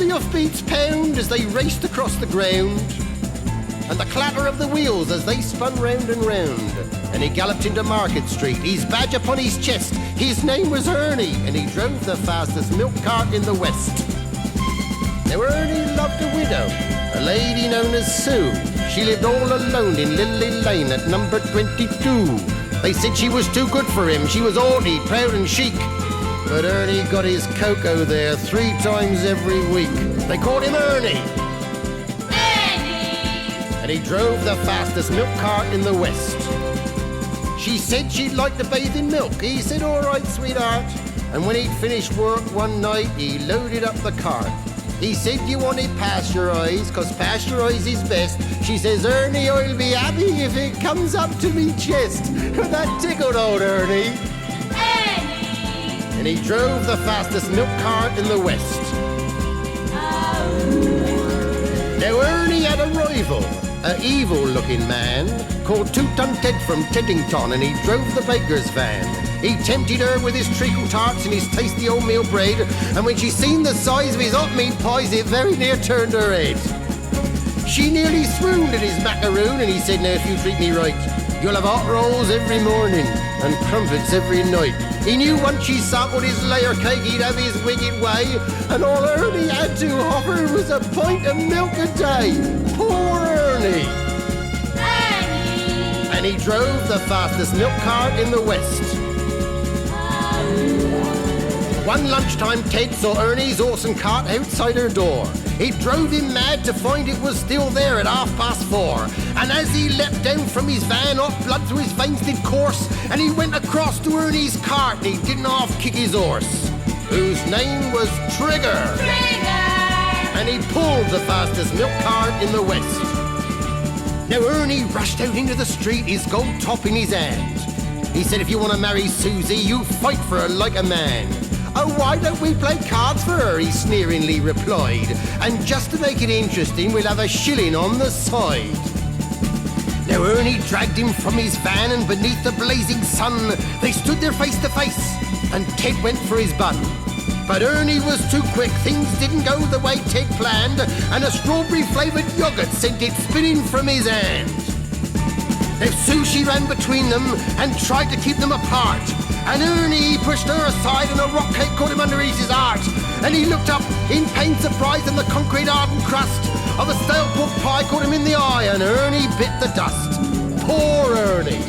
the hoofbeats pound as they raced across the ground, and the clatter of the wheels as they spun round and round. And he galloped into Market Street, his badge upon his chest. His name was Ernie, and he drove the fastest milk cart in the West. Now Ernie loved a widow, a lady known as Sue. She lived all alone in Lily Lane at number 22. They said she was too good for him, she was haughty, proud and chic. But Ernie got his cocoa there 3 times every week. They called him Ernie. And he drove the fastest milk cart in the West. She said she'd like to bathe in milk. He said, all right, sweetheart. And when he'd finished work one night, he loaded up the cart. He said, you want it pasteurised, 'cause pasteurised is best. She says, Ernie, I'll be happy if it comes up to me chest. That tickled old Ernie. And he drove the fastest milk cart in the West. Now Ernie had a rival, an evil-looking man called Two-Ton Ted from Teddington, and he drove the baker's van. He tempted her with his treacle tarts and his tasty oatmeal bread, and when she seen the size of his hot meat pies, it very near turned her head. She nearly swooned at his macaroon, and he said, now if you treat me right, you'll have hot rolls every morning and crumpets every night. He knew once she sampled his layer cake, he'd have his wicked way, and all Ernie had to offer was a pint of milk a day. Poor Ernie! And he drove the fastest milk cart in the West. One lunchtime, Ted saw Ernie's horse and cart outside her door. It drove him mad to find it was still there at 4:30. And as he leapt down from his van, hot blood through his veins did course, and he went across to Ernie's cart and he didn't half-kick his horse, whose name was Trigger. And he pulled the fastest milk cart in the West. Now Ernie rushed out into the street, his gold top in his hand. He said, if you want to marry Susie, you fight for her like a man. Oh, why don't we play cards for her, he sneeringly replied. And just to make it interesting, we'll have a shilling on the side. Now Ernie dragged him from his van, and beneath the blazing sun, they stood there face to face, and Ted went for his bun. But Ernie was too quick, things didn't go the way Ted planned, and a strawberry-flavoured yoghurt sent it spinning from his hand. Now Sue, she ran between them and tried to keep them apart, and Ernie pushed her aside and a rock cake caught him underneath his heart. And he looked up in pained surprise, and the concrete hardened crust of a stale pork pie caught him in the eye, and Ernie bit the dust. Poor Ernie!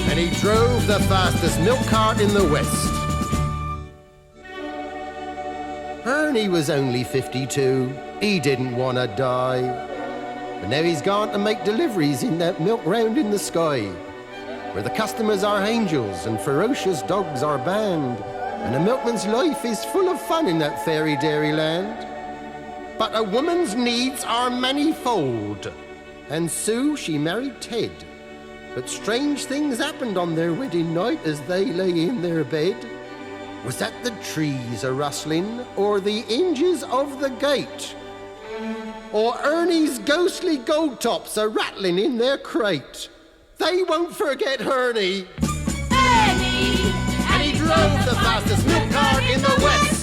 And he drove the fastest milk cart in the West. Ernie was only 52. He didn't want to die. But now he's gone to make deliveries in that milk round in the sky, where the customers are angels and ferocious dogs are banned, and a milkman's life is full of fun in that fairy dairy land. But a woman's needs are manifold, and Sue, she married Ted. But strange things happened on their wedding night as they lay in their bed. Was that the trees a-rustling, or the hinges of the gate? Or Ernie's ghostly gold tops a-rattling in their crate? They won't forget Ernie. And he drove the fastest milk cart in the West.